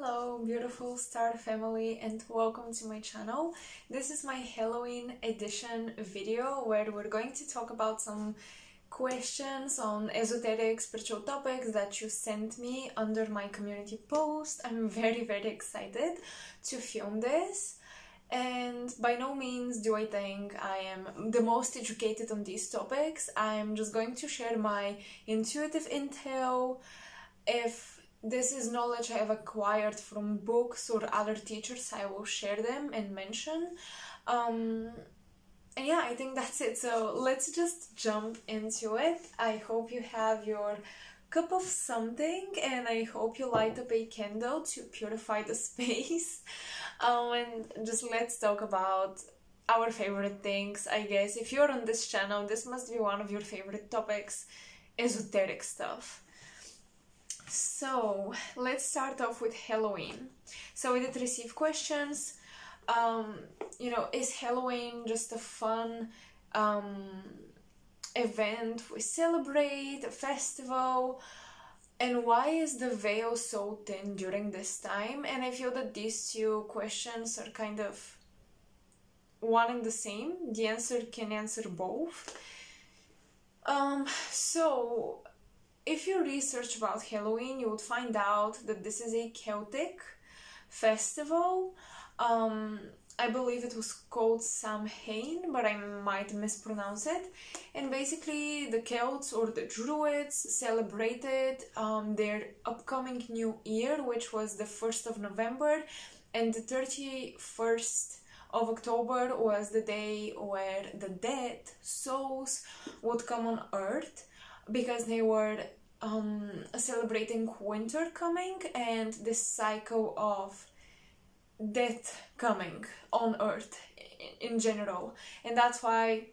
Hello beautiful star family and welcome to my channel. This is my Halloween edition video where we're going to talk about some questions on esoteric spiritual topics that you sent me under my community post. I'm very excited to film this, and by no means do I think I am the most educated on these topics. I'm just going to share my intuitive intel. If this is knowledge I have acquired from books or other teachers, I will share them and mention. And yeah, I think that's it. So let's just jump into it. I hope you have your cup of something and I hope you light up a candle to purify the space. And just let's talk about our favorite things. I guess if you're on this channel, this must be one of your favorite topics, esoteric stuff. So let's start off with Halloween. So we did receive questions. Is Halloween just a fun event we celebrate, a festival? And why is the veil so thin during this time? And I feel that these two questions are kind of one and the same. The answer can answer both. So if you research about Halloween, you would find out that this is a Celtic festival. I believe it was called Samhain, but I might mispronounce it. And basically the Celts or the Druids celebrated their upcoming new year, which was the 1st of November, and the 31st of October was the day where the dead souls would come on Earth, because they were celebrating winter coming and this cycle of death coming on Earth in general. And that's why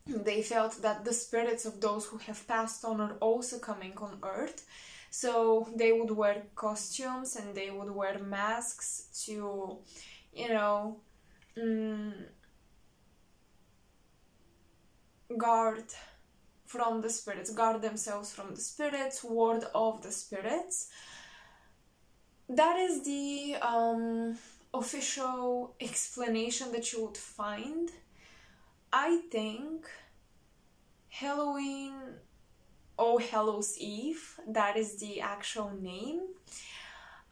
they felt that the spirits of those who have passed on are also coming on Earth. So they would wear costumes and they would wear masks to, guard from the spirits, guard themselves from the spirits, ward off the spirits. That is the official explanation that you would find. I think Halloween, All Hallows Eve, that is the actual name.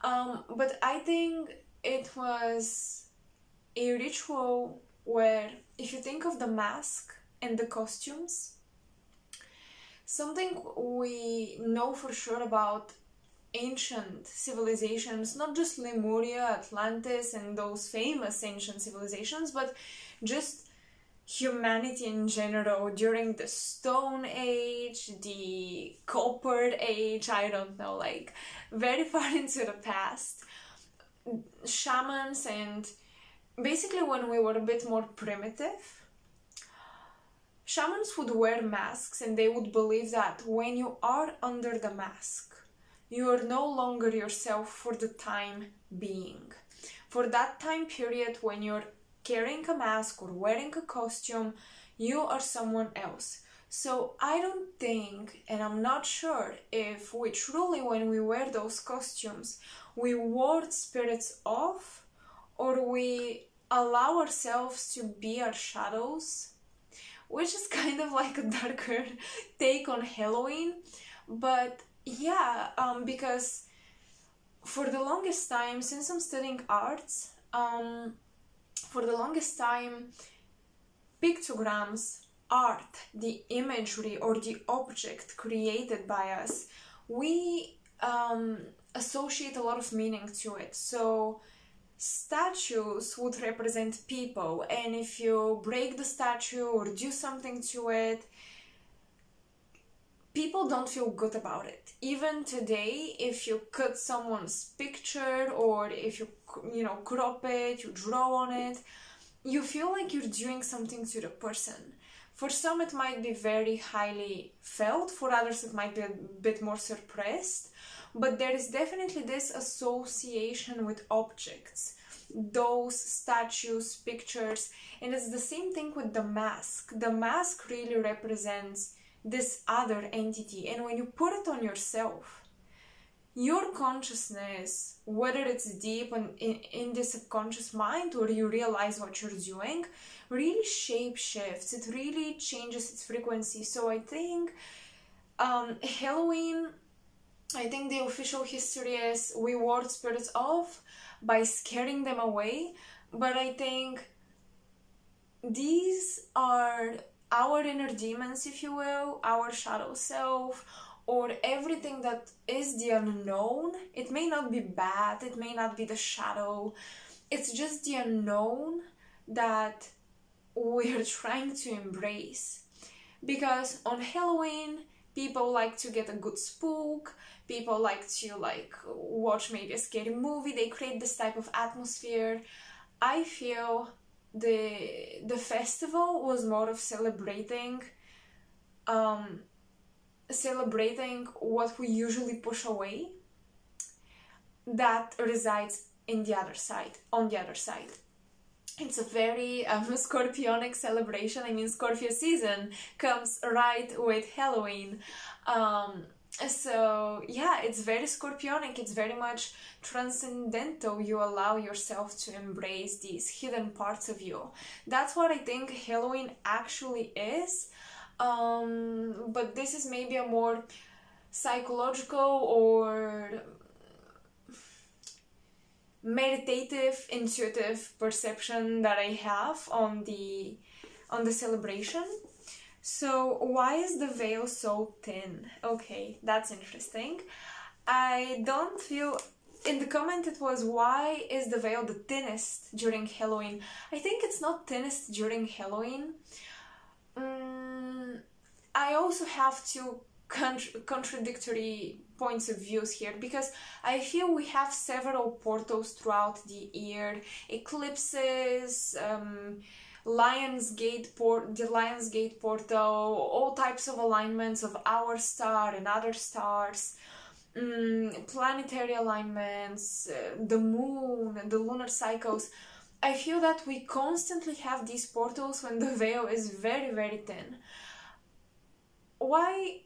But I think it was a ritual where, if you think of the mask and the costumes, something we know for sure about ancient civilizations, not just Lemuria, Atlantis, and those famous ancient civilizations, but just humanity in general during the Stone Age, the Copper Age, I don't know, like very far into the past. Shamans, and basically when we were a bit more primitive, shamans would wear masks, and they would believe that when you are under the mask, you are no longer yourself for the time being. For that time period when you're carrying a mask or wearing a costume, you are someone else. So I don't think, and I'm not sure if we truly, when we wear those costumes, we ward spirits off, or we allow ourselves to be our shadows, which is kind of like a darker take on Halloween. But yeah, because for the longest time, since I'm studying arts, for the longest time, pictograms, art, the imagery or the object created by us, we associate a lot of meaning to it. So statues would represent people, and if you break the statue or do something to it, people don't feel good about it. Even today, if you cut someone's picture, or if you crop it, you draw on it, you feel like you're doing something to the person. For some it might be very highly felt, for others it might be a bit more suppressed, but there is definitely this association with objects, those statues, pictures. And it's the same thing with the mask. The mask really represents this other entity, and when you put it on yourself, your consciousness, whether it's deep in the subconscious mind or you realize what you're doing, really shape shifts. It really changes its frequency. So I think Halloween, I think the official history is we ward spirits off by scaring them away, but I think these are our inner demons, if you will, our shadow self, or everything that is the unknown. It may not be bad, it may not be the shadow, it's just the unknown that we're trying to embrace. Because on Halloween, people like to get a good spook, people like to watch maybe a scary movie, they create this type of atmosphere. I feel the festival was more of celebrating what we usually push away that resides on the other side. It's a very Scorpionic celebration. I mean, Scorpio season comes right with Halloween. So yeah, it's very Scorpionic, it's very much transcendental. You allow yourself to embrace these hidden parts of you. That's what I think Halloween actually is. But this is maybe a more psychological or meditative, intuitive perception that I have on the celebration. So why is the veil so thin? Okay, that's interesting. I don't feel... In the comment it was, why is the veil the thinnest during Halloween? I think it's not thinnest during Halloween. I also have two contradictory points of views here, because I feel we have several portals throughout the year. Eclipses, the Lion's Gate portal, all types of alignments of our star and other stars, planetary alignments, the moon, the lunar cycles. I feel that we constantly have these portals when the veil is very, very thin. Why?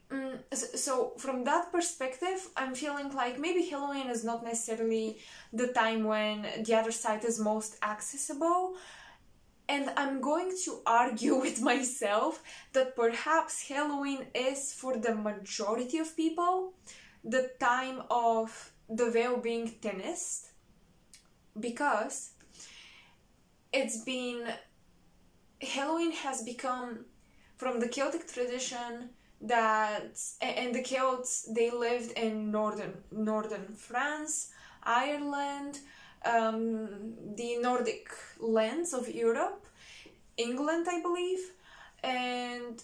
So from that perspective, I'm feeling like maybe Halloween is not necessarily the time when the other side is most accessible. And I'm going to argue with myself that perhaps Halloween is, for the majority of people, the time of the veil being thinnest, because Halloween has become, from the Celtic tradition, and the Celts, they lived in northern France, Ireland, the Nordic lands of Europe, England, I believe, and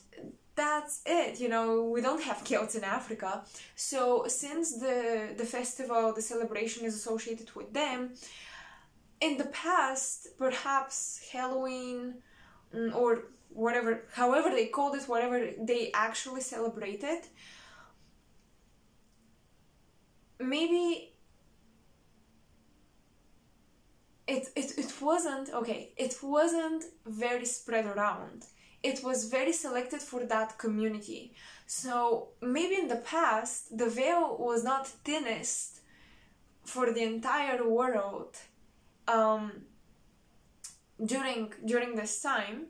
that's it. You know, we don't have Celts in Africa. So since the festival, the celebration is associated with them, in the past, perhaps Halloween, or whatever, however they called it, whatever they actually celebrated, maybe it wasn't very spread around. It was very selected for that community. So maybe in the past the veil was not thinnest for the entire world during this time,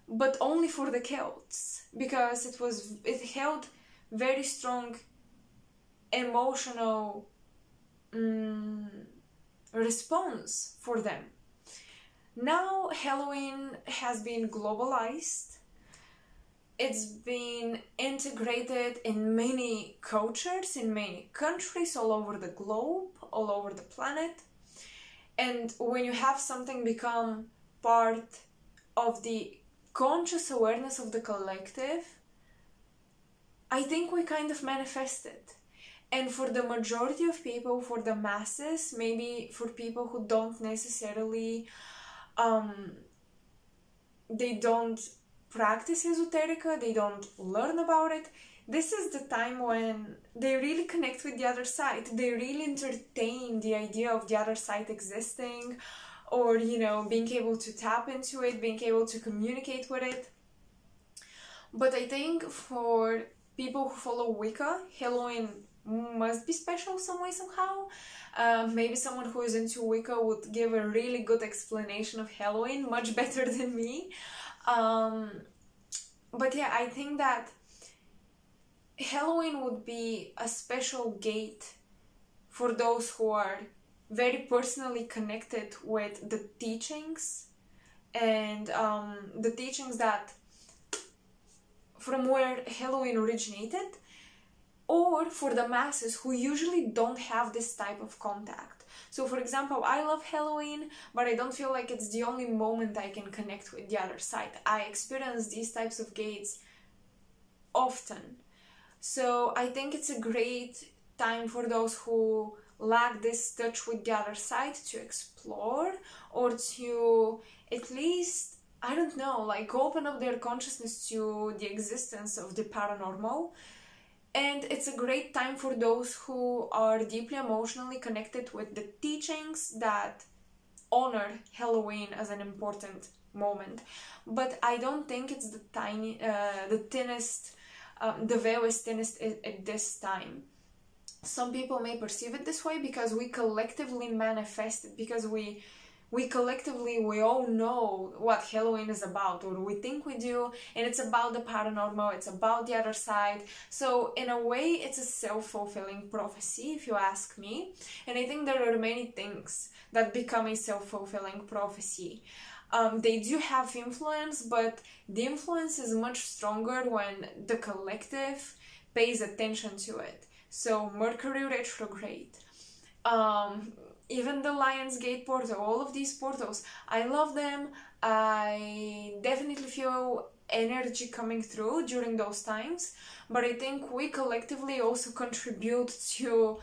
but only for the Celts, because it held very strong emotional response for them. Now Halloween has been globalized. It's been integrated in many cultures, in many countries all over the globe, all over the planet. And when you have something become part of the conscious awareness of the collective, I think we kind of manifest it. And for the majority of people, for the masses, maybe for people who don't necessarily, they don't practice esoterica, they don't learn about it, this is the time when they really connect with the other side. They really entertain the idea of the other side existing, or, you know, being able to tap into it, being able to communicate with it. But I think for people who follow Wicca, Halloween must be special some way, somehow. Maybe someone who is into Wicca would give a really good explanation of Halloween, much better than me. But yeah, I think that Halloween would be a special gate for those who are very personally connected with the teachings and the teachings that from where Halloween originated, or for the masses who usually don't have this type of contact. So for example, I love Halloween, but I don't feel like it's the only moment I can connect with the other side. I experience these types of gates often. So I think it's a great time for those who lack this touch with the other side to explore, or to at least, I don't know, like open up their consciousness to the existence of the paranormal. And it's a great time for those who are deeply emotionally connected with the teachings that honor Halloween as an important moment. But I don't think it's the thinnest, the veil is thinnest at this time. Some people may perceive it this way because we collectively manifest it, because we collectively, we all know what Halloween is about, or we think we do, and it's about the paranormal, it's about the other side. So in a way, it's a self-fulfilling prophecy, if you ask me. And I think there are many things that become a self-fulfilling prophecy. They do have influence, but the influence is much stronger when the collective pays attention to it. So Mercury retrograde, even the Lionsgate portal, all of these portals, I love them. I definitely feel energy coming through during those times, but I think we collectively also contribute to,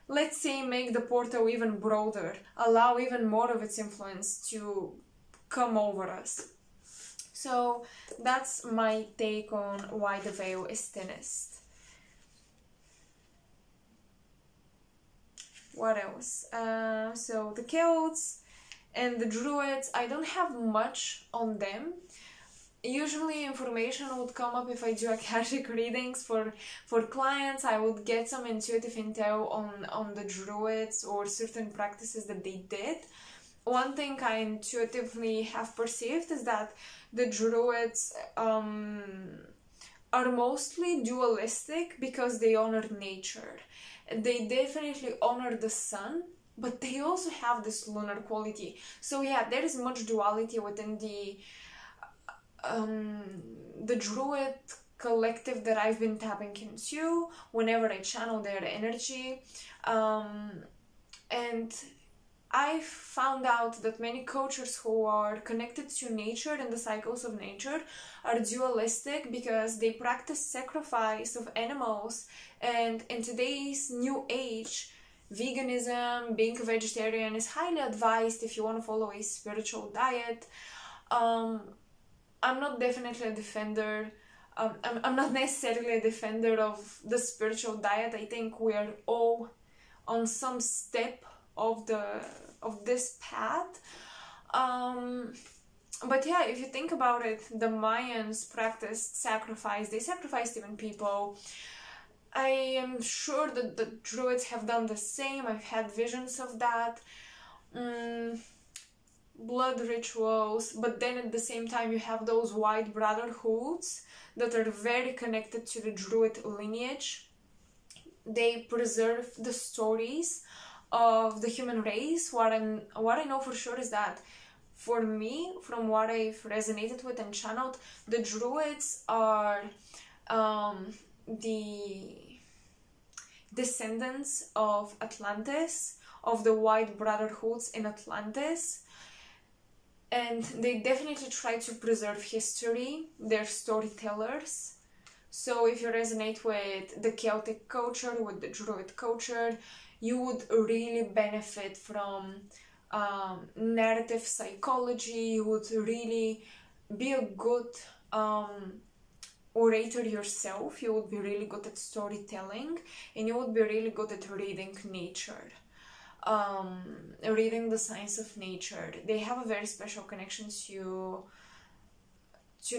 let's say, make the portal even broader, allow even more of its influence to come over us. So that's my take on why the veil is thinnest. What else? So the Celts and the Druids, I don't have much on them. Usually information would come up if I do Akashic readings for clients. I would get some intuitive intel on the Druids or certain practices that they did. One thing I intuitively have perceived is that the Druids are mostly dualistic because they honor nature. They definitely honor the sun, but they also have this lunar quality. So yeah, there is much duality within the Druid collective that I've been tapping into whenever I channel their energy. And I found out that many cultures who are connected to nature and the cycles of nature are dualistic because they practice sacrifice of animals. And in today's new age, veganism, being a vegetarian is highly advised if you want to follow a spiritual diet. I'm not definitely a defender. I'm not necessarily a defender of the spiritual diet. I think we are all on some step of this path. But yeah, if you think about it, the Mayans practiced sacrifice. They sacrificed even people. I am sure that the Druids have done the same. I've had visions of that. Blood rituals, but then at the same time you have those white brotherhoods that are very connected to the Druid lineage. They preserve the stories of the human race. What I know for sure is that, for me, from what I've resonated with and channeled, the Druids are the descendants of Atlantis, of the white brotherhoods in Atlantis, and they definitely try to preserve history. They're storytellers. So if you resonate with the Celtic culture, with the Druid culture, you would really benefit from narrative psychology. You would really be a good orator yourself. You would be really good at storytelling, and you would be really good at reading nature, reading the signs of nature. They have a very special connection to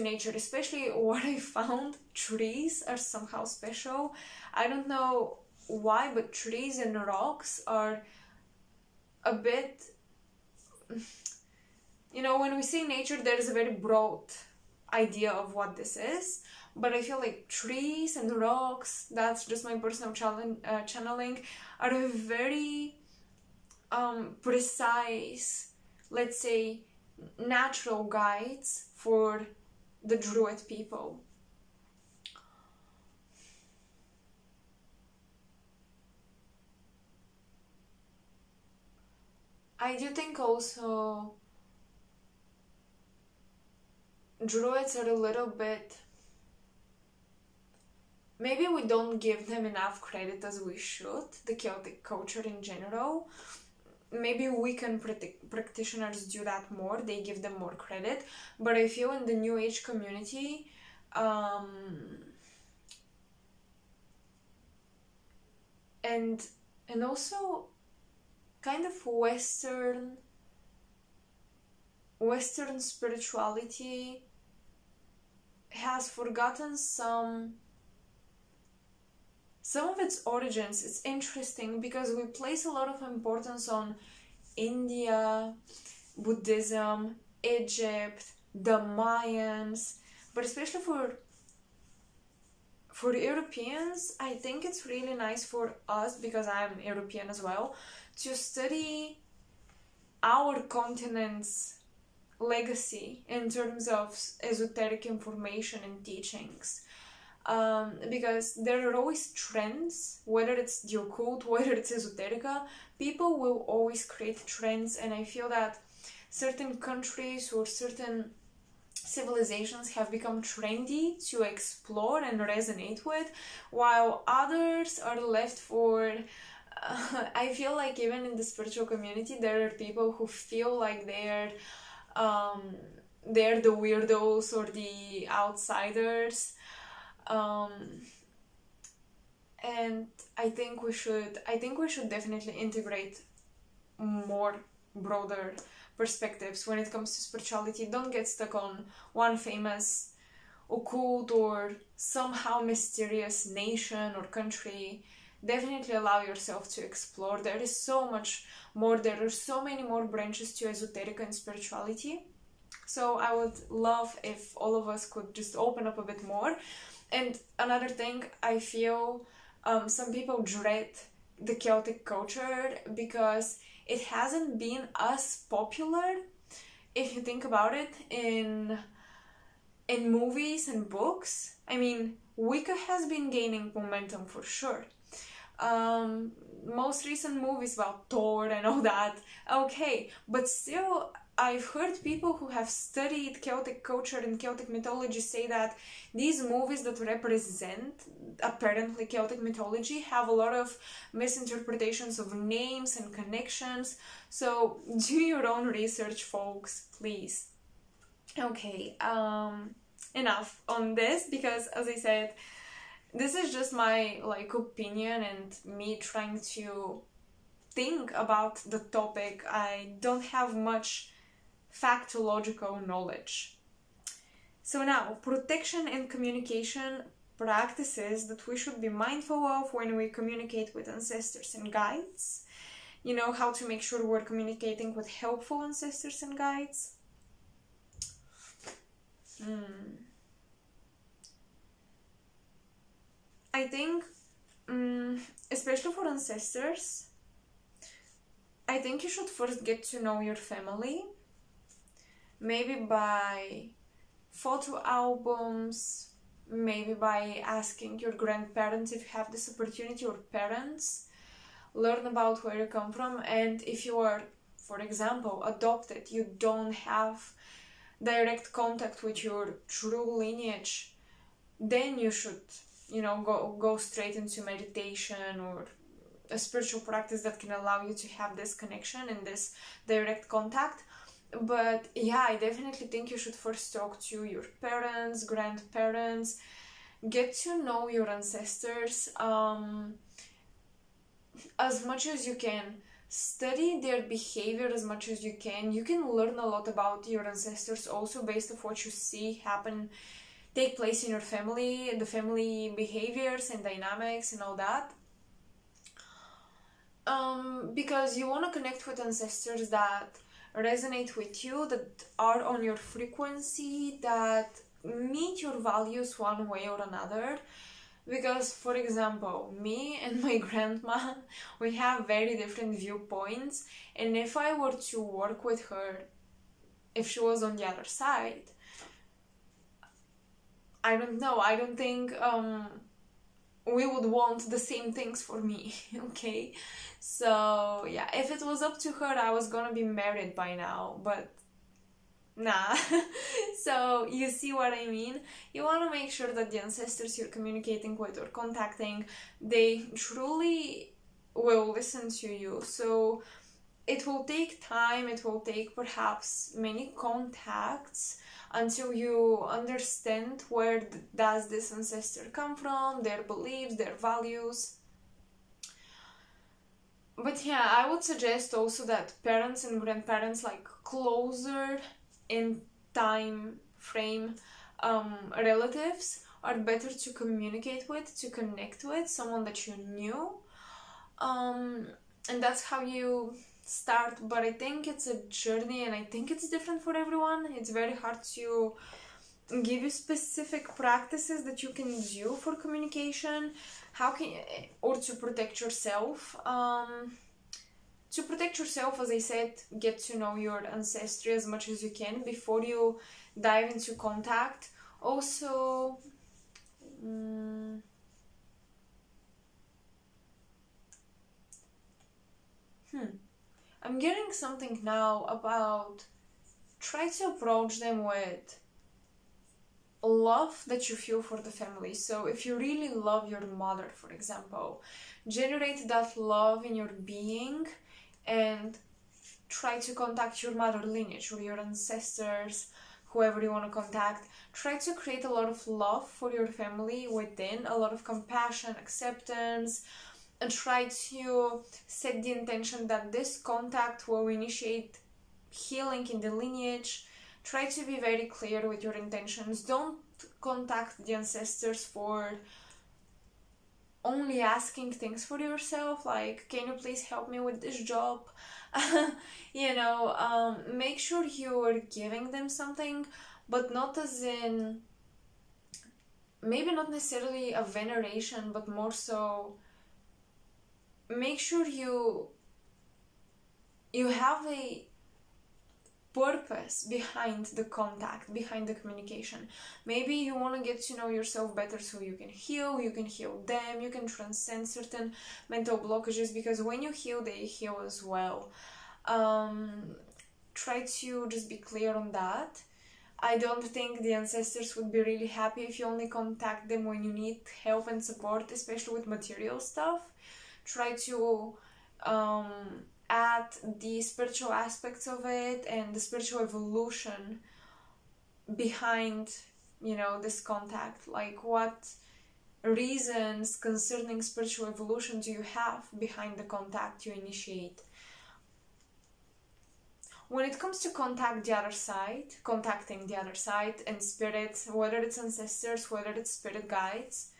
nature, especially what I found, trees are somehow special. I don't know why, but trees and rocks are a bit, you know, when we say nature, there is a very broad idea of what this is, but I feel like trees and rocks, that's just my personal channeling, are a very precise, let's say, natural guides for the Druid people. I do think also Druids are a little bit, maybe we don't give them enough credit as we should, the Celtic culture in general. Maybe Wiccan practitioners do that more, they give them more credit, but I feel in the New Age community, and also kind of Western spirituality has forgotten some of its origins. It's interesting because we place a lot of importance on India, Buddhism, Egypt, the Mayans, but especially for Europeans, I think it's really nice for us, because I'm European as well, to study our continent's legacy in terms of esoteric information and teachings. Because there are always trends, whether it's the occult, whether it's esoterica, people will always create trends, and I feel that certain countries or certain civilizations have become trendy to explore and resonate with, while others are left for I feel like even in the spiritual community there are people who feel like they're the weirdos or the outsiders, and I think we should definitely integrate more broader perspectives when it comes to spirituality. Don't get stuck on one famous occult or somehow mysterious nation or country. Definitely allow yourself to explore. There is so much more. There are so many more branches to esoteric and spirituality. So I would love if all of us could just open up a bit more. And another thing, I feel some people dread the Celtic culture because it hasn't been as popular, if you think about it, in movies and books. I mean, Wicca has been gaining momentum for sure. Most recent movies about Thor and all that, okay, but still I've heard people who have studied Celtic culture and Celtic mythology say that these movies that represent apparently Celtic mythology have a lot of misinterpretations of names and connections. So do your own research, folks, please. Okay, enough on this, because as I said, this is just my opinion and me trying to think about the topic. I don't have much factological knowledge. So now, protection and communication practices that we should be mindful of when we communicate with ancestors and guides. You know, how to make sure we're communicating with helpful ancestors and guides. I think, especially for ancestors, I think you should first get to know your family, maybe by photo albums, maybe by asking your grandparents if you have this opportunity, or parents, learn about where you come from. And if you are, for example, adopted, you don't have direct contact with your true lineage, then you should, you know, go straight into meditation or a spiritual practice that can allow you to have this connection and this direct contact. But yeah, I definitely think you should first talk to your parents, grandparents, get to know your ancestors as much as you can. Study their behavior as much as you can. You can learn a lot about your ancestors also based on what you see take place in your family, the family behaviors and dynamics and all that. because you want to connect with ancestors that resonate with you, that are on your frequency, that meet your values one way or another. Because, for example, me and my grandma, we have very different viewpoints, and if I were to work with her, if she was on the other side, I don't know, I don't think we would want the same things for me, okay? So, yeah, if it was up to her, I was gonna be married by now, but nah. So, you see what I mean? You want to make sure that the ancestors you're communicating with or contacting, they truly will listen to you. So, it will take time, it will take perhaps many contacts until you understand where does this ancestor come from, their beliefs, their values. But yeah, I would suggest also that parents and grandparents, like closer in time frame relatives, are better to communicate with, to connect with, someone that you knew. And that's how you start, but I think it's a journey, and I think it's different for everyone. It's very hard to give you specific practices that you can do for communication, or to protect yourself. To protect yourself, as I said, get to know your ancestry as much as you can before you dive into contact. Also, I'm getting something now about try to approach them with love that you feel for the family. So if you really love your mother, for example, generate that love in your being and try to contact your mother lineage or your ancestors, whoever you want to contact. Try to create a lot of love for your family within, a lot of compassion, acceptance, and try to set the intention that this contact will initiate healing in the lineage. Try to be very clear with your intentions. Don't contact the ancestors for only asking things for yourself, like, can you please help me with this job? Make sure you are giving them something, but not as in, maybe not necessarily a veneration, but more so, make sure you have a purpose behind the contact, behind the communication. Maybe you want to get to know yourself better so you can heal them, you can transcend certain mental blockages, because when you heal, they heal as well. Try to just be clear on that. I don't think the ancestors would be really happy if you only contact them when you need help and support, especially with material stuff. Try to add the spiritual aspects of it and the spiritual evolution behind, this contact. Like, what reasons concerning spiritual evolution do you have behind the contact you initiate? When it comes to contacting the other side and spirits, whether it's ancestors, whether it's spirit guides,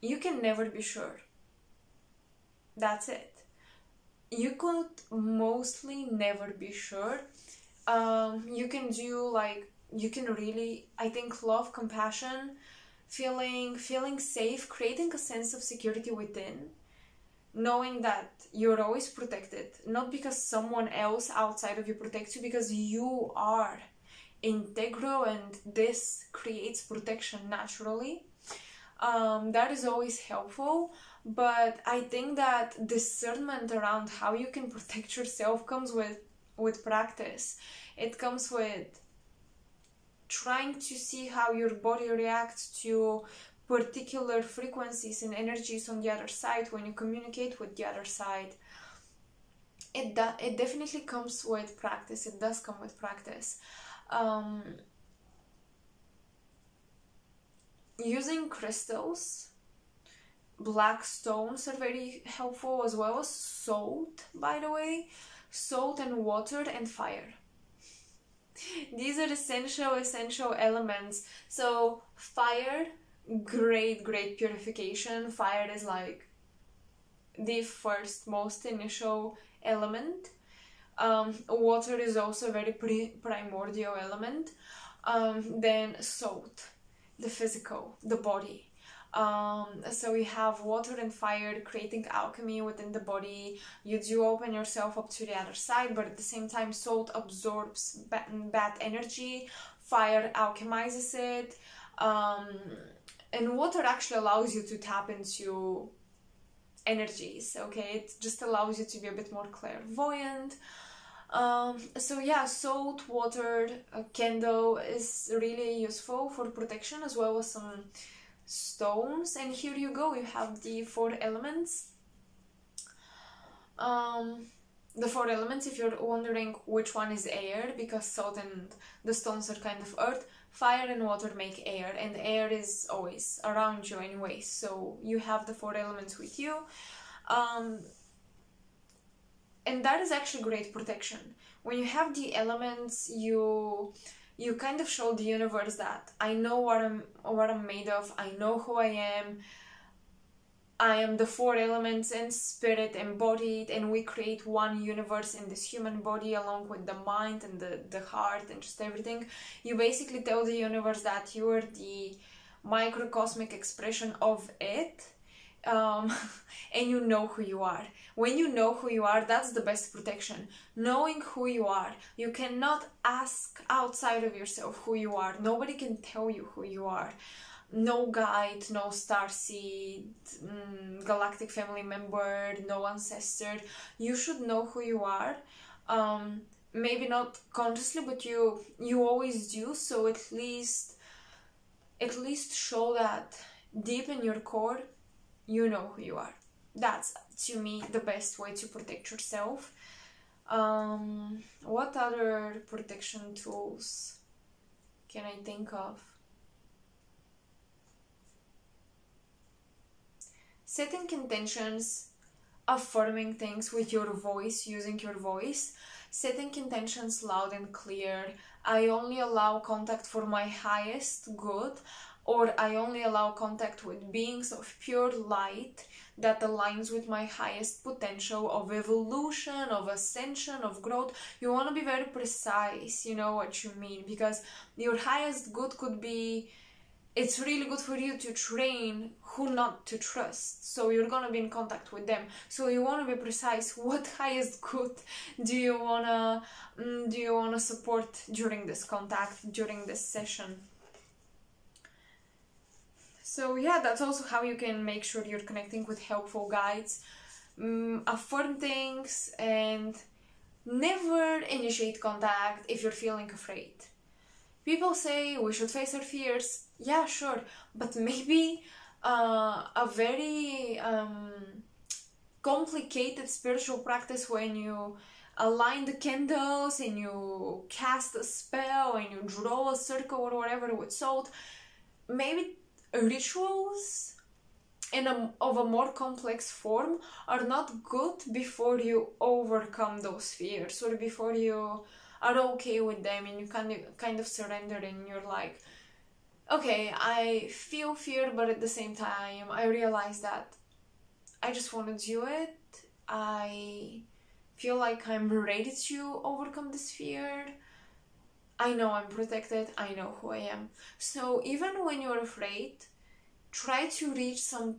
you can never be sure. That's it. You could mostly never be sure. You can really, I think, love, compassion, feeling safe, creating a sense of security within, knowing that you're always protected, not because someone else outside of you protects you, because you are integral, and this creates protection naturally. That is always helpful. But I think that discernment around how you can protect yourself comes with practice. It comes with trying to see how your body reacts to particular frequencies and energies on the other side when you communicate with the other side. It definitely comes with practice. It does come with practice. Using crystals, black stones are very helpful, as well as salt, by the way. Salt and water and fire. These are essential elements. So fire, great purification. Fire is like the first most initial element. Water is also a very primordial element. Then salt, the physical, the body. So we have water and fire creating alchemy within the body. You do open yourself up to the other side, but at the same time salt absorbs bad energy, fire alchemizes it, and water actually allows you to tap into energies, okay? It just allows you to be a bit more clairvoyant. So yeah, salt, water, a candle is really useful for protection, as well as some stones. And here you go, you have the 4 elements. The 4 elements, if you're wondering which one is air, because salt and the stones are kind of earth, fire and water make air, and air is always around you anyway, so you have the 4 elements with you. And that is actually great protection. When you have the elements, you kind of show the universe that I know what I'm made of, I know who I am the 4 elements and spirit embodied, and we create one universe in this human body along with the mind and the heart and just everything. You basically tell the universe that you are the microcosmic expression of it, and you know who you are. When you know who you are, that's the best protection. Knowing who you are. You cannot ask outside of yourself who you are. Nobody can tell you who you are. No guide, no starseed, galactic family member, no ancestor. You should know who you are. Maybe not consciously, but you always do. So at least show that deep in your core, you know who you are. That's, to me, the best way to protect yourself. What other protection tools can I think of? Setting intentions, affirming things with your voice, using your voice. Setting intentions loud and clear. I only allow contact for my highest good, or I only allow contact with beings of pure light that aligns with my highest potential of evolution, of ascension, of growth. You want to be very precise, you know what you mean, because your highest good could be, it's really good for you to train who not to trust, so you're gonna be in contact with them. So you want to be precise. What highest good do you wanna support during this contact, during this session? So yeah, that's also how you can make sure you're connecting with helpful guides. Affirm things and never initiate contact if you're feeling afraid. People say we should face our fears. Yeah, sure, but maybe a very complicated spiritual practice when you align the candles and you cast a spell and you draw a circle or whatever with salt. Maybe rituals of a more complex form are not good before you overcome those fears, or before you are okay with them and you kind of surrender and you're like, okay, I feel fear, but at the same time I realize that I just want to do it. I feel like I'm ready to overcome this fear. I know I'm protected, I know who I am. So even when you're afraid, try to reach some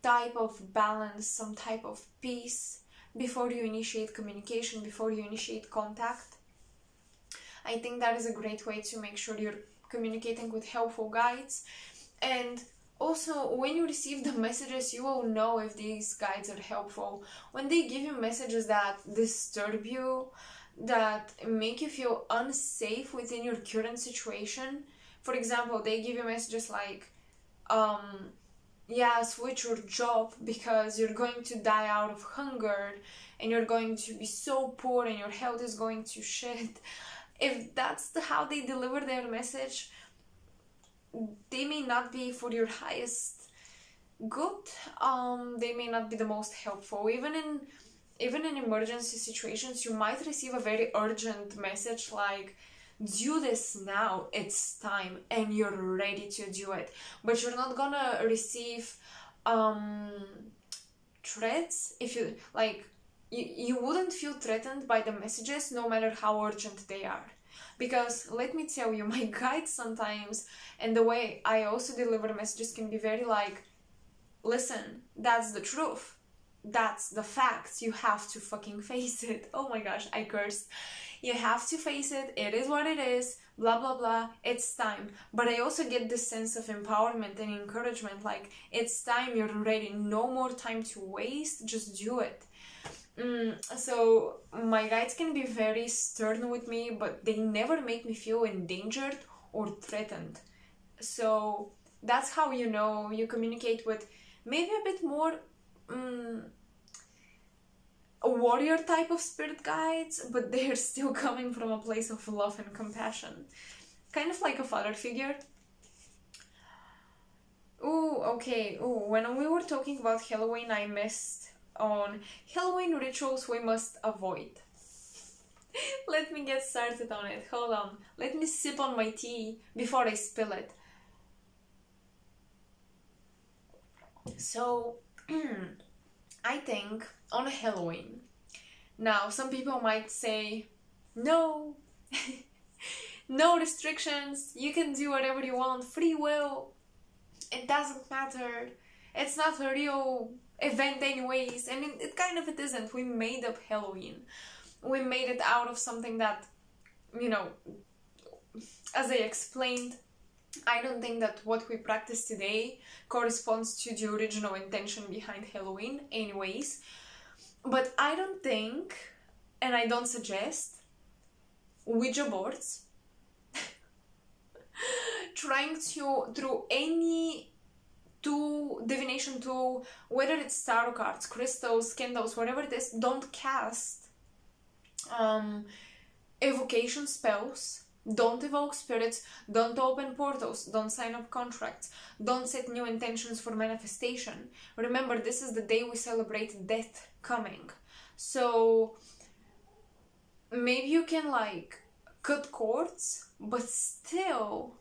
type of balance, some type of peace before you initiate communication, before you initiate contact. I think that is a great way to make sure you're communicating with helpful guides. And also, when you receive the messages, you will know if these guides are helpful. When they give you messages that disturb you, that make you feel unsafe within your current situation. For example, they give you messages like, yeah, switch your job because you're going to die out of hunger and you're going to be so poor and your health is going to shit. If that's how they deliver their message, they may not be for your highest good. They may not be the most helpful. Even in emergency situations, you might receive a very urgent message like, do this now, it's time, and you're ready to do it. But you're not gonna receive threats, if you like, you wouldn't feel threatened by the messages no matter how urgent they are. Because let me tell you, my guides sometimes, and the way I also deliver messages can be very like, listen, that's the truth. That's the facts. You have to fucking face it. Oh my gosh, I cursed. You have to face it. It is what it is. Blah, blah, blah. It's time. But I also get this sense of empowerment and encouragement. Like, it's time. You're ready. No more time to waste. Just do it. So my guides can be very stern with me, but they never make me feel endangered or threatened. So that's how you know you communicate with maybe a bit more a warrior type of spirit guides, but they're still coming from a place of love and compassion. Kind of like a father figure. Ooh, okay. Ooh, when we were talking about Halloween, I missed on Halloween rituals we must avoid. Let me get started on it. Hold on. Let me sip on my tea before I spill it. So, I think on Halloween, now some people might say, no, no restrictions, you can do whatever you want, free will, it doesn't matter, it's not a real event anyways, and it kind of it isn't. We made up Halloween. We made it out of something that, you know, as I explained, I don't think that what we practice today corresponds to the original intention behind Halloween anyways. But I don't think, and I don't suggest, Ouija boards trying to, through any divination tool, whether it's tarot cards, crystals, candles, whatever it is, don't cast evocation spells, don't evoke spirits, don't open portals, don't sign up contracts, don't set new intentions for manifestation. Remember, this is the day we celebrate death coming. So maybe you can like cut cords, but still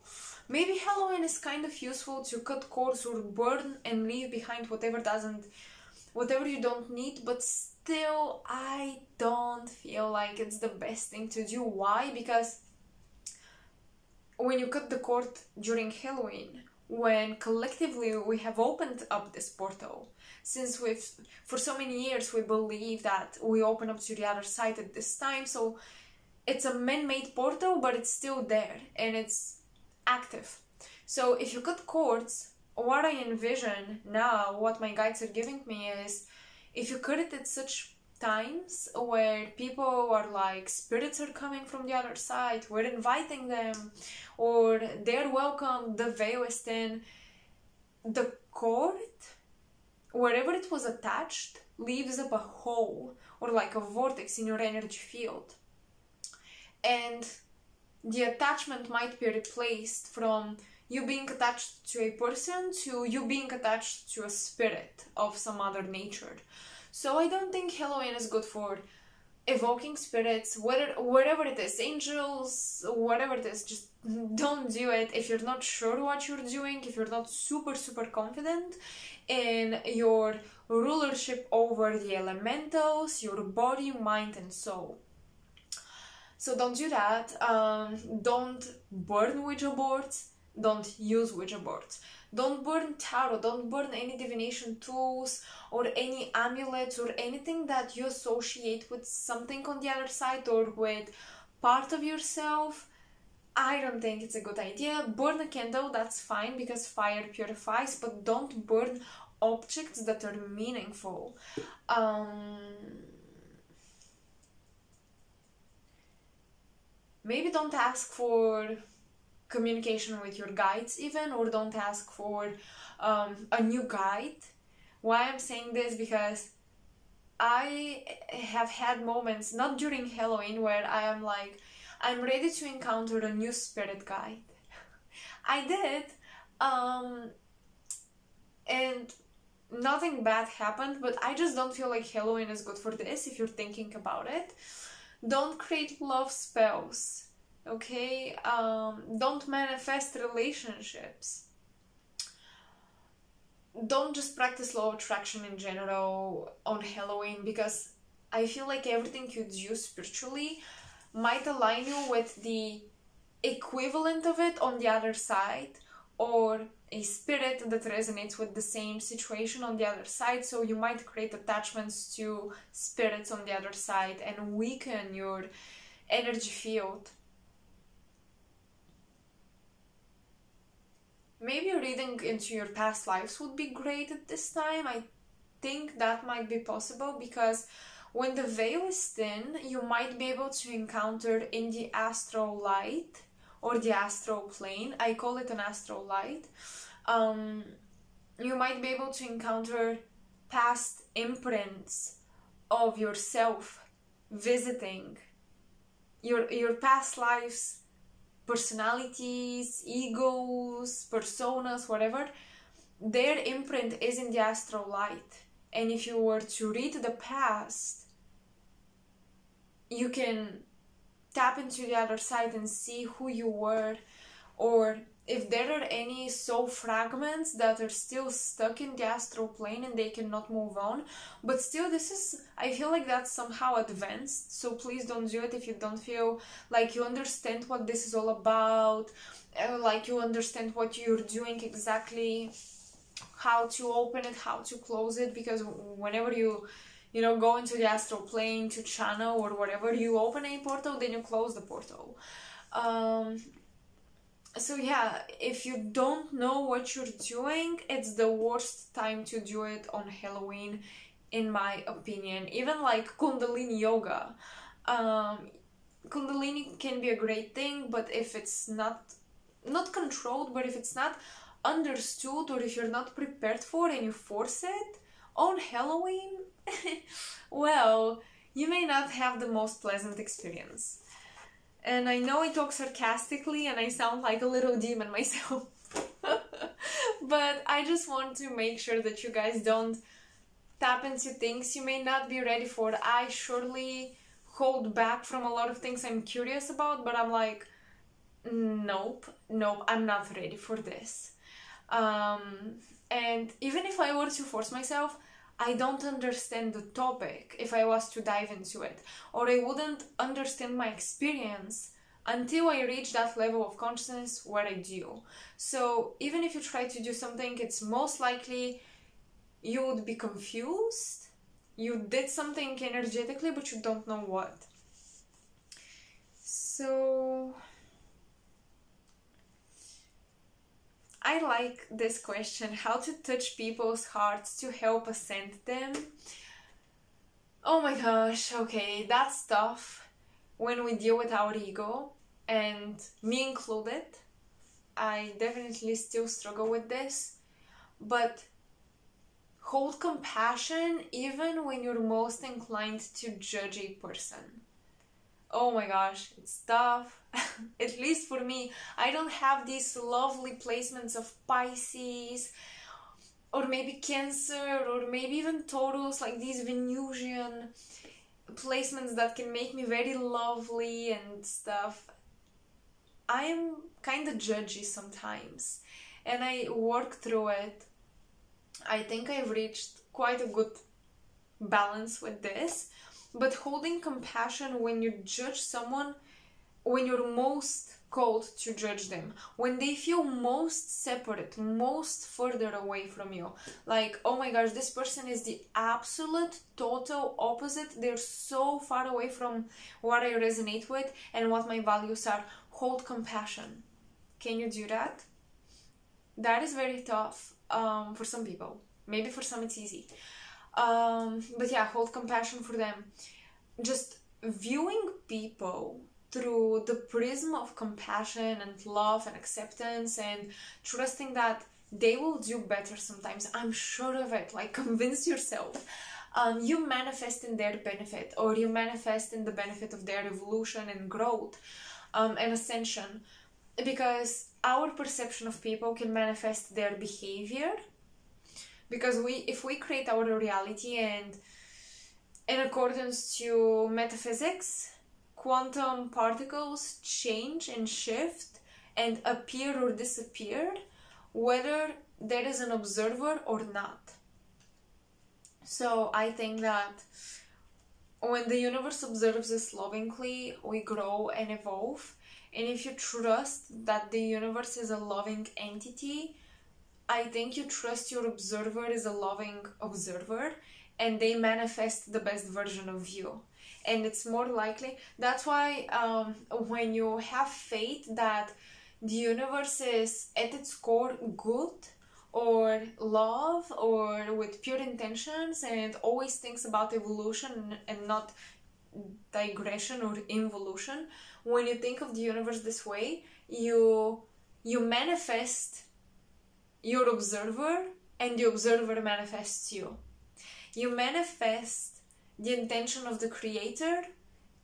maybe Halloween is kind of useful to cut cords or burn and leave behind whatever you don't need, but still I don't feel like it's the best thing to do. Why? Because when you cut the cord during Halloween, when collectively we have opened up this portal, since for so many years we believe that we open up to the other side at this time, so it's a man-made portal, but it's still there and it's active. So if you cut cords, what I envision now, what my guides are giving me is, if you cut it at such times where people are like, spirits are coming from the other side, we're inviting them, or they're welcome, the veil is thin, the cord, wherever it was attached, leaves up a hole or like a vortex in your energy field. And the attachment might be replaced from you being attached to a person to you being attached to a spirit of some other nature. So I don't think Halloween is good for evoking spirits, whatever it is, angels, whatever it is, just don't do it if you're not sure what you're doing, if you're not super confident in your rulership over the elementals, your body, mind and soul. So don't do that. Don't burn Ouija boards. Don't use Ouija boards. Don't burn tarot. Don't burn any divination tools or any amulets or anything that you associate with something on the other side or with part of yourself. I don't think it's a good idea. Burn a candle, that's fine because fire purifies, but don't burn objects that are meaningful. Maybe don't ask for communication with your guides even, or don't ask for a new guide. Why I'm saying this? Because I have had moments, not during Halloween, where I am like, I'm ready to encounter a new spirit guide. I did, and nothing bad happened, but I just don't feel like Halloween is good for this if you're thinking about it. Don't create love spells, okay? Don't manifest relationships. don't just practice law of attraction in general on Halloween, because I feel like everything you do spiritually might align you with the equivalent of it on the other side, or a spirit that resonates with the same situation on the other side. So you might create attachments to spirits on the other side and weaken your energy field. Maybe reading into your past lives would be great at this time. I think that might be possible, because when the veil is thin, you might be able to encounter in the astral light or the astral plane. I call it an astral light. You might be able to encounter past imprints of yourself visiting your past lives, personalities, egos, personas, whatever. Their imprint is in the astral light. And if you were to read the past, you can tap into the other side and see who you were, or if there are any soul fragments that are still stuck in the astral plane and they cannot move on. But still, I feel like that's somehow advanced, so please don't do it if you don't feel like you understand what this is all about, like you understand what you're doing exactly, how to open it, how to close it, because whenever you go into the astral plane to channel or whatever, you open a portal, then you close the portal. So yeah, if you don't know what you're doing, it's the worst time to do it on Halloween, in my opinion. Even like Kundalini yoga. Kundalini can be a great thing, but if it's not controlled, but if it's not understood, or if you're not prepared for and you force it on Halloween, well, you may not have the most pleasant experience. And I know I talk sarcastically and I sound like a little demon myself. But I just want to make sure that you guys don't tap into things you may not be ready for. I surely hold back from a lot of things I'm curious about, but I'm like, nope, I'm not ready for this. And even if I were to force myself, I don't understand the topic if I was to dive into it, or I wouldn't understand my experience until I reach that level of consciousness where I do. So even if you try to do something, it's most likely you would be confused. You did something energetically, but you don't know what. So I like this question, how to touch people's hearts to help ascend them. Oh my gosh, okay, that's tough when we deal with our ego, and me included. I definitely still struggle with this, but hold compassion even when you're most inclined to judge a person. Oh my gosh, it's tough. At least for me, I don't have these lovely placements of Pisces, or maybe Cancer, or maybe even Taurus, like these Venusian placements that can make me very lovely and stuff. I am kind of judgy sometimes, and I work through it. I think I've reached quite a good balance with this. But holding compassion when you judge someone, when you're most called to judge them, when they feel most separate, most further away from you, like, oh my gosh, this person is the absolute total opposite, they're so far away from what I resonate with and what my values are. Hold compassion. Can you do that? That is very tough for some people. Maybe for some it's easy. But yeah, hold compassion for them. Just viewing people through the prism of compassion and love and acceptance, and trusting that they will do better sometimes. I'm sure of it. Like, convince yourself. You manifest in their benefit, or you manifest in the benefit of their evolution and growth and ascension. Because our perception of people can manifest their behavior. Because if we create our reality, and in accordance to metaphysics, quantum particles change and shift and appear or disappear, whether there is an observer or not. So I think that when the universe observes us lovingly, we grow and evolve. And if you trust that the universe is a loving entity, I think you trust your observer is a loving observer, and they manifest the best version of you. And it's more likely, that's why when you have faith that the universe is at its core good, or love, or with pure intentions, and always thinks about evolution and not digression or involution, when you think of the universe this way, you manifest your observer, and the observer manifests you. You manifest the intention of the creator,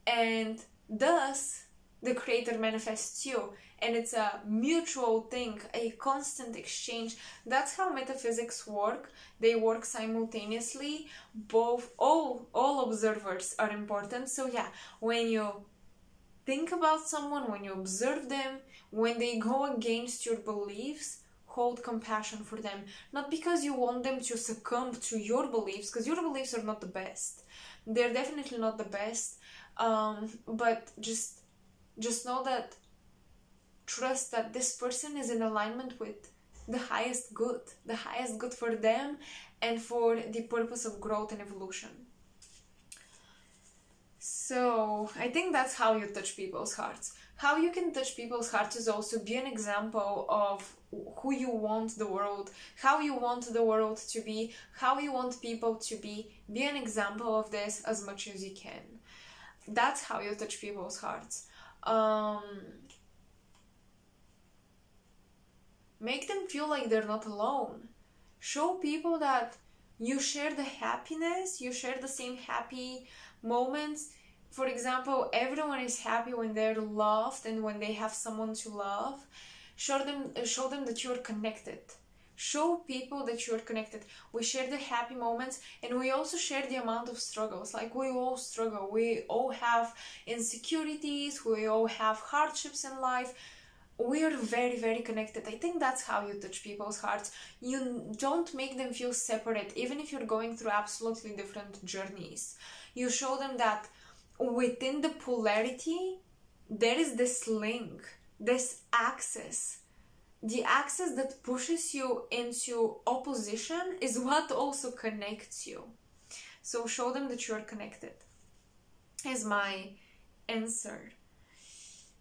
and thus the creator manifests you. And it's a mutual thing, a constant exchange. That's how metaphysics work. They work simultaneously. All observers are important. So yeah, when you think about someone, when you observe them, when they go against your beliefs, hold compassion for them. Not because you want them to succumb to your beliefs, because your beliefs are not the best. They're definitely not the best. But just know that, trust that this person is in alignment with the highest good for them and for the purpose of growth and evolution. So I think that's how you touch people's hearts. How you can touch people's hearts is also be an example of who you want the world, how you want the world to be, how you want people to be. Be an example of this as much as you can. That's how you touch people's hearts. Make them feel like they're not alone. Show people that you share the happiness, you share the same happy moments. For example, everyone is happy when they're loved and when they have someone to love. Show them that you're connected. Show people that you're connected. We share the happy moments, and we also share the amount of struggles. Like, we all struggle. We all have insecurities. We all have hardships in life. We are very, very connected. I think that's how you touch people's hearts. You don't make them feel separate, even if you're going through absolutely different journeys. You show them that within the polarity, there is this link, this axis. The axis that pushes you into opposition is what also connects you. So show them that you're connected, is my answer.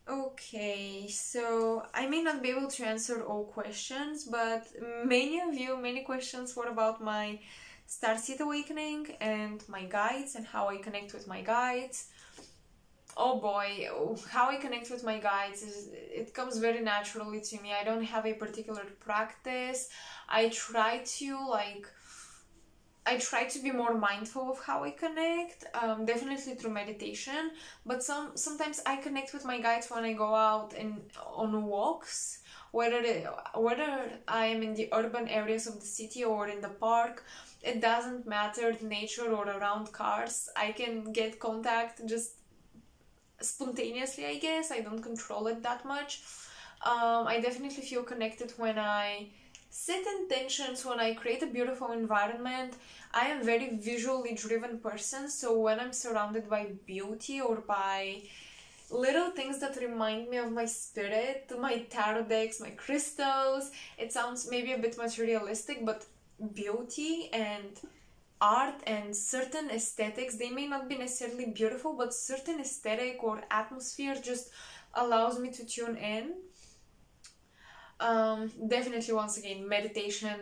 Okay, so I may not be able to answer all questions, but many questions were about my Starseed awakening and my guides and how I connect with my guides. Oh boy, how I connect with my guides it comes very naturally to me. I don't have a particular practice. I try to be more mindful of how I connect, definitely through meditation, but sometimes I connect with my guides when I go out and on walks, whether I am in the urban areas of the city or in the park. It doesn't matter, nature or around cars. I can get contact just spontaneously, I guess. I don't control it that much. I definitely feel connected when I set intentions, when I create a beautiful environment. I am a very visually driven person, so when I'm surrounded by beauty or by little things that remind me of my spirit, my tarot decks, my crystals, it sounds maybe a bit materialistic, but beauty and art and certain aesthetics, they may not be necessarily beautiful, but certain aesthetic or atmosphere just allows me to tune in. Definitely, once again, meditation.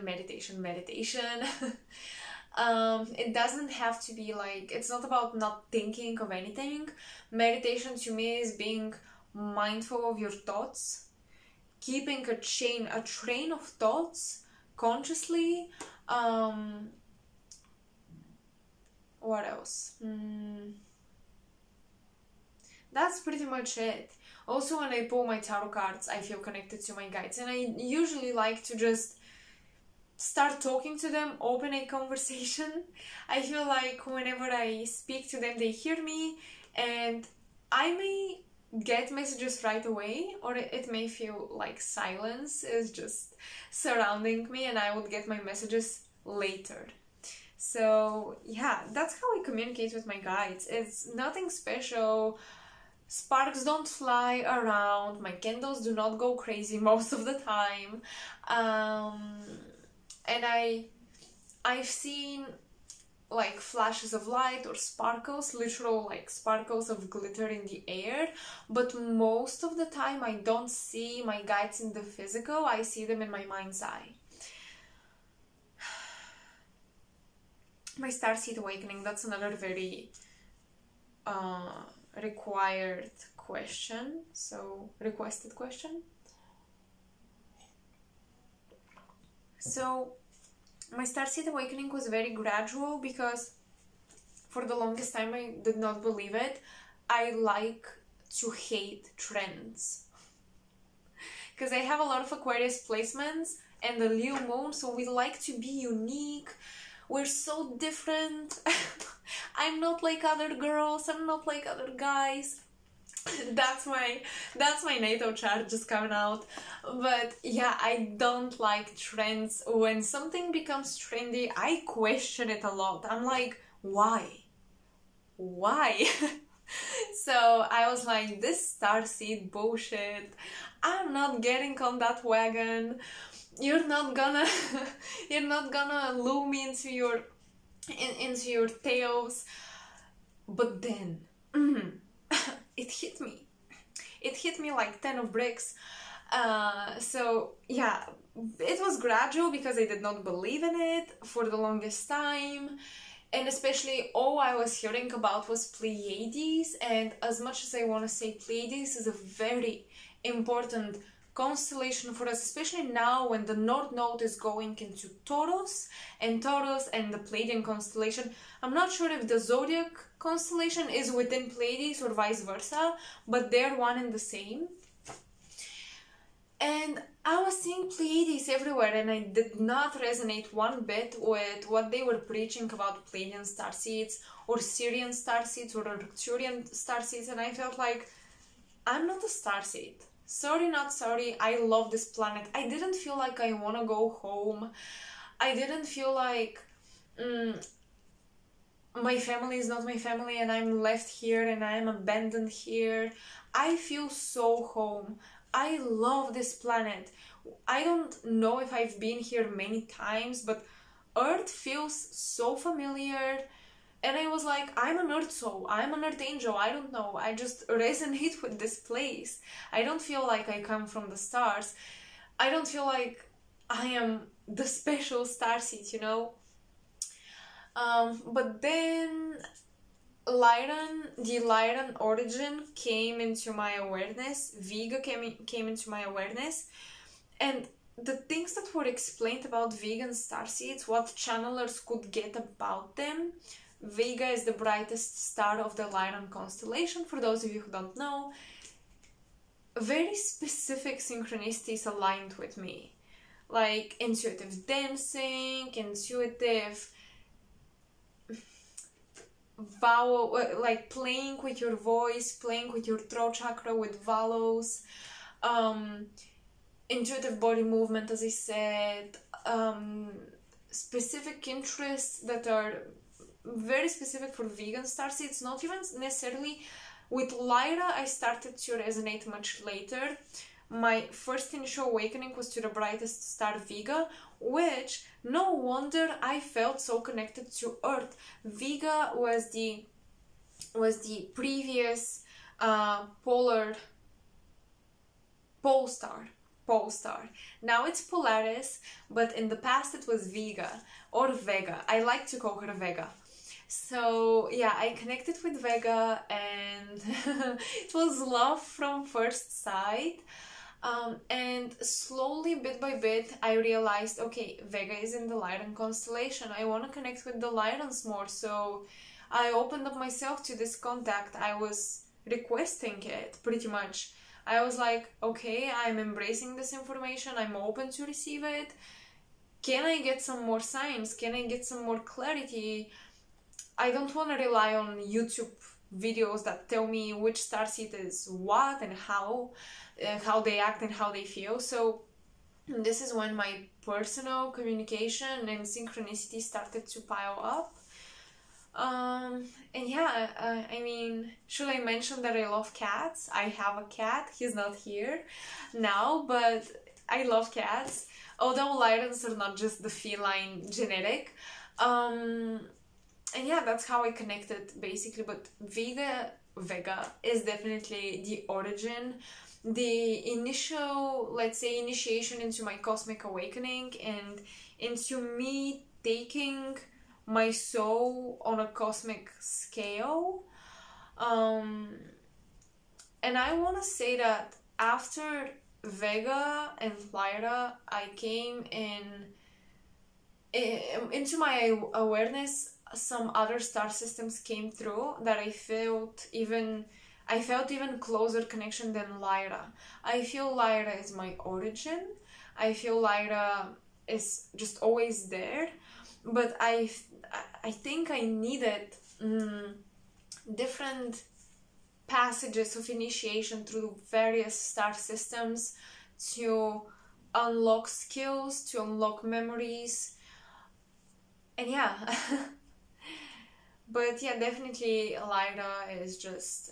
It doesn't have to be like, it's not about not thinking of anything. Meditation to me is being mindful of your thoughts, keeping a train of thoughts consciously. What else? That's pretty much it. Also, when I pull my tarot cards, I feel connected to my guides, and I usually like to just start talking to them, open a conversation. I feel like whenever I speak to them, they hear me, and I may get messages right away, or it may feel like silence is just surrounding me and I would get my messages later. So yeah, that's how I communicate with my guides. It's nothing special. Sparks don't fly around, my candles do not go crazy most of the time. And I've seen like flashes of light or sparkles, literal like sparkles of glitter in the air, but most of the time I don't see my guides in the physical, I see them in my mind's eye. My Starseed awakening, that's another very required question, so requested question. So my Starseed awakening was very gradual because for the longest time I did not believe it. I like to hate trends because I have a lot of Aquarius placements and the Leo moon, so we like to be unique. We're so different. I'm not like other girls, I'm not like other guys. That's my natal chart just coming out. But yeah, I don't like trends. When something becomes trendy, I question it a lot. I'm like, why? So I was like, this Starseed bullshit, I'm not getting on that wagon. You're not gonna lure me into your tales. But then it hit me like 10 of bricks. So yeah, it was gradual because I did not believe in it for the longest time, and especially all I was hearing about was Pleiades. And as much as I want to say Pleiades is a very important constellation for us, especially now when the North Node is going into Taurus and the Pleiadian constellation. I'm not sure if the zodiac constellation is within Pleiades or vice versa, but they're one and the same. And I was seeing Pleiades everywhere, and I did not resonate one bit with what they were preaching about Pleiadian starseeds or Syrian starseeds or Arcturian starseeds, and I felt like, I'm not a starseed. Sorry, not sorry, I love this planet. I didn't feel like I want to go home. I didn't feel like my family is not my family and I'm left here and I'm abandoned here. I feel so home. I love this planet. I don't know if I've been here many times, but Earth feels so familiar. And I was like, I'm an Earth soul, I'm an Earth angel, I don't know, I just resonate with this place. I don't feel like I come from the stars. I don't feel like I am the special starseed, you know? But then the Lyran origin came into my awareness, Vega came into my awareness, and the things that were explained about Vega and starseeds, what channelers could get about them. Vega is the brightest star of the Lyran constellation, for those of you who don't know. Very specific synchronicities aligned with me, like intuitive dancing, intuitive vowel, like playing with your voice, playing with your throat chakra with vowels, intuitive body movement, as I said, specific interests that are very specific for vegan starseeds, not even necessarily. With Lyra, I started to resonate much later. My first initial awakening was to the brightest star Vega, which, no wonder I felt so connected to Earth. Vega was the previous pole star. Now it's Polaris, but in the past it was Vega or Vega. I like to call her Vega. So yeah, I connected with Vega and it was love from first sight. And slowly, bit by bit, I realized, okay, Vega is in the Lyran constellation. I want to connect with the Lyrans more. So I opened up myself to this contact. I was requesting it pretty much. I was like, okay, I'm embracing this information. I'm open to receive it. Can I get some more signs? Can I get some more clarity? I don't want to rely on YouTube videos that tell me which starseed is what and how they act and how they feel. So this is when my personal communication and synchronicity started to pile up. And yeah, I mean, should I mention that I love cats? I have a cat. He's not here now, but I love cats. Although Lyrans are not just the feline genetic. And yeah, that's how I connected basically. But Vega is definitely the origin, the initial, let's say, initiation into my cosmic awakening and into me taking my soul on a cosmic scale. And I want to say that after Vega and Lyra, I came into my awareness. Some other star systems came through that I felt even closer connection than Lyra. I feel Lyra is my origin. I feel Lyra is just always there. But I think I needed different passages of initiation through various star systems to unlock skills, to unlock memories. And yeah. But yeah, definitely Lyra is just,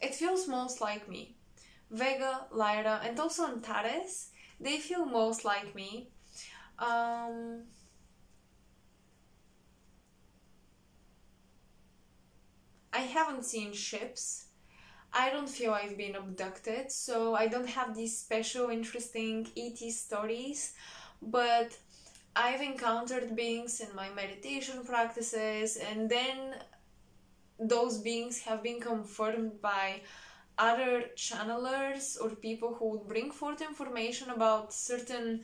it feels most like me. Vega, Lyra, and also Antares, they feel most like me. I haven't seen ships. I don't feel I've been abducted, so I don't have these special interesting ET stories, but I've encountered beings in my meditation practices, and then those beings have been confirmed by other channelers or people who would bring forth information about certain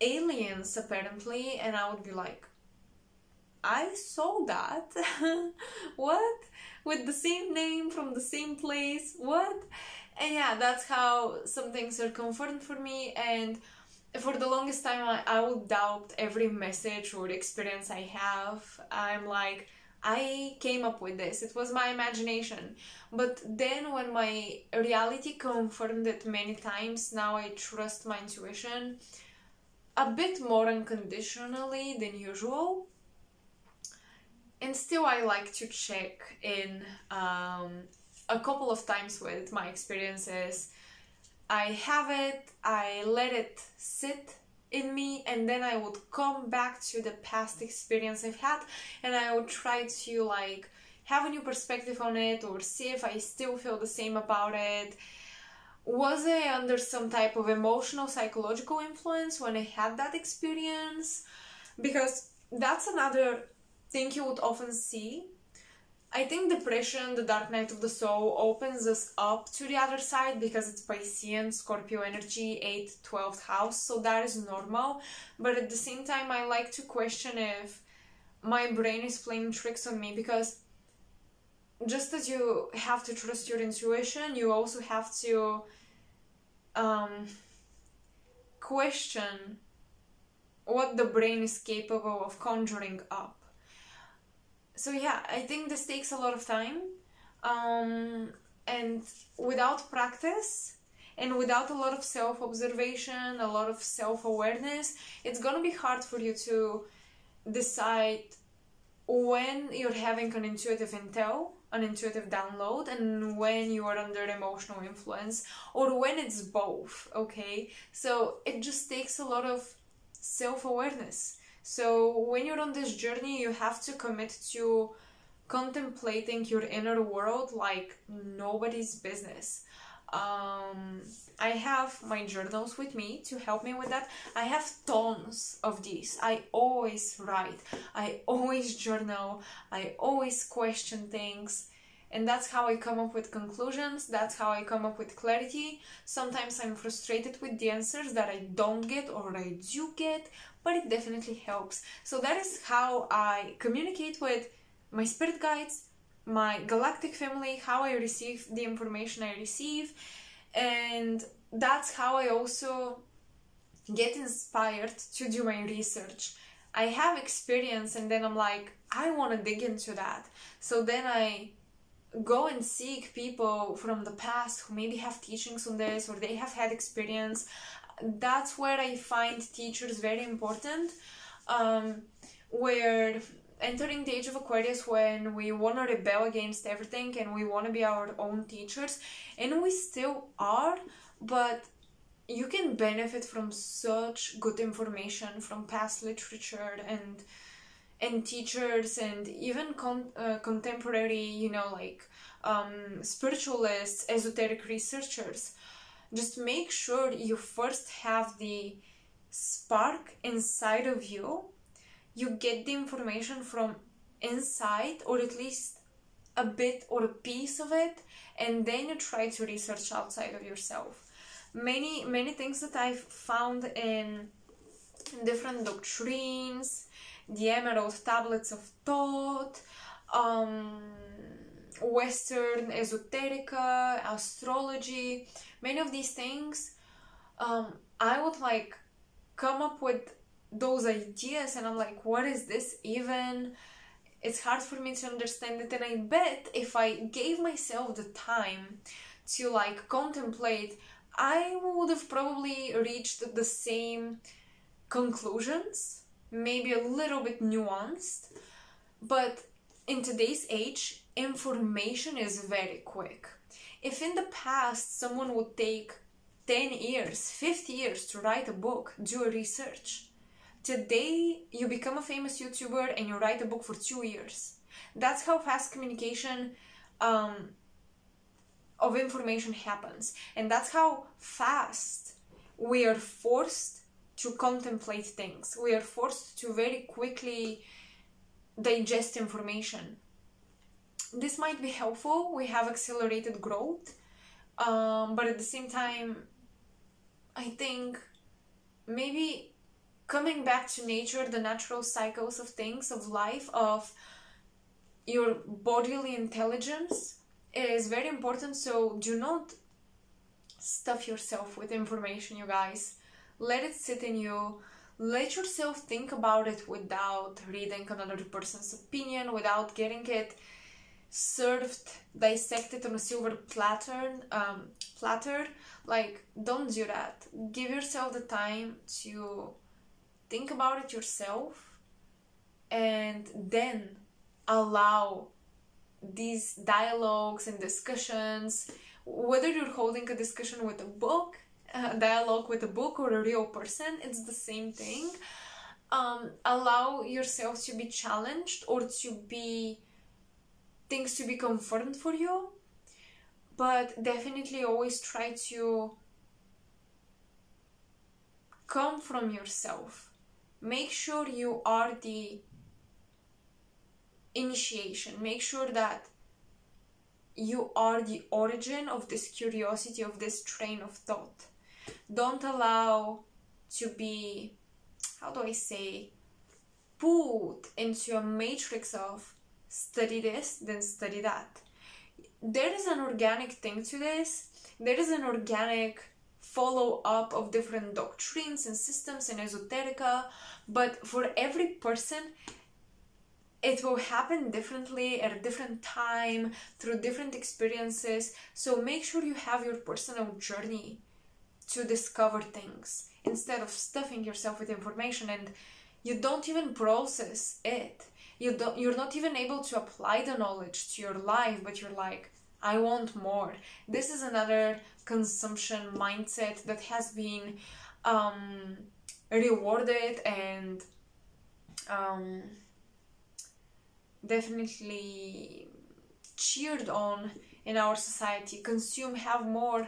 aliens apparently, and I would be like, I saw that. What? With the same name from the same place? What? And yeah, that's how some things are confirmed for me. And for the longest time I would doubt every message or experience I have. I'm like, I came up with this, it was my imagination. But then when my reality confirmed it many times, now I trust my intuition a bit more unconditionally than usual. And still I like to check in a couple of times with my experiences. I have it, I let it sit in me, and then I would come back to the past experience I've had, and I would try to like have a new perspective on it, or see if I still feel the same about it. Was I under some type of emotional, psychological influence when I had that experience? Because that's another thing you would often see. I think depression, the dark night of the soul, opens us up to the other side because it's Piscean, Scorpio energy, 8th, 12th house, so that is normal. But at the same time, I like to question if my brain is playing tricks on me, because just as you have to trust your intuition, you also have to question what the brain is capable of conjuring up. So yeah, I think this takes a lot of time, and without practice and without a lot of self-observation, a lot of self-awareness, it's gonna be hard for you to decide when you're having an intuitive intel, an intuitive download, and when you are under emotional influence, or when it's both, okay? So it just takes a lot of self-awareness. So when you're on this journey, you have to commit to contemplating your inner world like nobody's business. I have my journals with me to help me with that. I have tons of these. I always write, I always journal, I always question things. And that's how I come up with conclusions, that's how I come up with clarity. Sometimes I'm frustrated with the answers that I don't get or I do get, but it definitely helps. So that is how I communicate with my spirit guides, my galactic family, how I receive the information I receive, and that's how I also get inspired to do my research. I have experience and then I'm like, I want to dig into that. So then I go and seek people from the past who maybe have teachings on this, or they have had experience. That's where I find teachers very important. Where entering the age of Aquarius, when we want to rebel against everything and we want to be our own teachers, and we still are, but you can benefit from such good information from past literature and teachers, and even contemporary, you know, like spiritualists, esoteric researchers. Just make sure you first have the spark inside of you. You get the information from inside, or at least a bit or a piece of it, and then you try to research outside of yourself. Many things that I've found in different doctrines, the Emerald Tablets of Thought, Western esoterica, astrology, many of these things, I would like come up with those ideas and I'm like, what is this even? It's hard for me to understand it, and I bet if I gave myself the time to like contemplate, I would have probably reached the same conclusions, maybe a little bit nuanced. But in today's age, information is very quick. If in the past someone would take 10 years, 50 years to write a book, do a research, today you become a famous YouTuber and you write a book for 2 years. That's how fast communication of information happens, and that's how fast we are forced to contemplate things. We are forced to very quickly digest information. This might be helpful. We have accelerated growth, but at the same time, I think maybe coming back to nature, the natural cycles of things, of life, of your bodily intelligence, is very important. So do not stuff yourself with information, you guys. Let it sit in you. Let yourself think about it without reading another person's opinion, without getting it served, dissected on a silver platter. Like, don't do that. Give yourself the time to think about it yourself, and then allow these dialogues and discussions, whether you're holding a discussion with a book, a dialogue with a book, or a real person, it's the same thing. Allow yourself to be challenged, or to be things to be confirmed for you, but definitely always try to come from yourself. Make sure you are the initiation. Make sure that you are the origin of this curiosity, of this train of thought. Don't allow to be, how do I say, put into a matrix of study this, then study that. There is an organic thing to this. There is an organic follow-up of different doctrines and systems and esoterica, but for every person, it will happen differently at a different time, through different experiences. So make sure you have your personal journey to discover things, instead of stuffing yourself with information and you don't even process it. You're not even able to apply the knowledge to your life, but you're like, I want more. This is another consumption mindset that has been rewarded and definitely cheered on in our society. Consume, have more,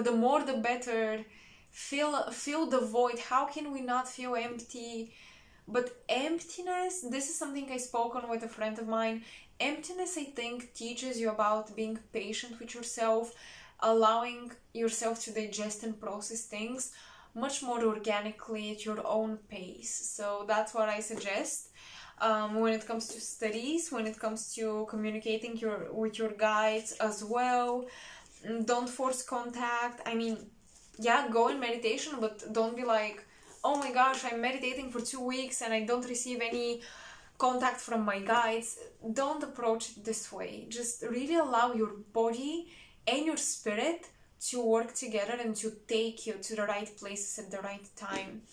the more the better. Fill the void. How can we not feel empty? But emptiness, this is something I spoke on with a friend of mine. Emptiness, I think, teaches you about being patient with yourself, allowing yourself to digest and process things much more organically at your own pace. So that's what I suggest. When it comes to studies, when it comes to communicating with your guides as well. Don't force contact. I mean, yeah, go in meditation, but don't be like, oh my gosh, I'm meditating for 2 weeks and I don't receive any contact from my guides, don't approach it this way. Just really allow your body and your spirit to work together and to take you to the right places at the right time.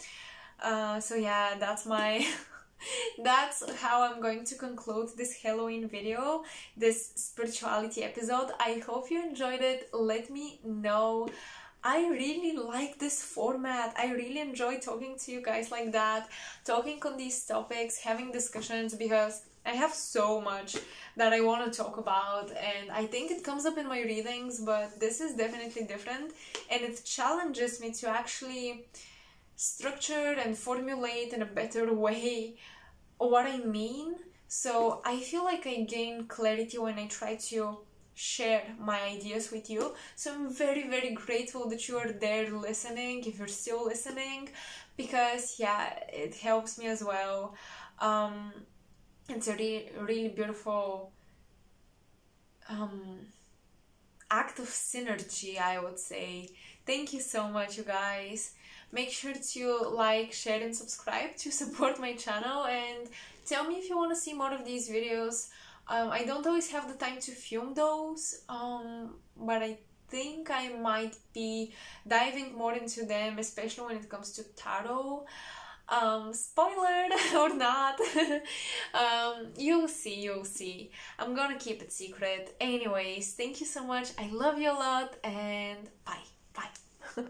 So yeah, that's my that's how I'm going to conclude this Halloween video, this spirituality episode. I hope you enjoyed it. Let me know. I really like this format. I really enjoy talking to you guys like that, talking on these topics, having discussions, because I have so much that I want to talk about, and I think it comes up in my readings, but this is definitely different, and it challenges me to actually structure and formulate in a better way what I mean. So I feel like I gain clarity when I try to share my ideas with you. So I'm very, very grateful that you are there listening, if you're still listening, because yeah, it helps me as well. It's a really beautiful act of synergy, I would say. Thank you so much, you guys. Make sure to like, share and subscribe to support my channel, and tell me if you want to see more of these videos. I don't always have the time to film those, but I think I might be diving more into them, especially when it comes to tarot. Spoiler or not, you'll see. I'm gonna keep it secret. Anyways, thank you so much. I love you a lot, and bye.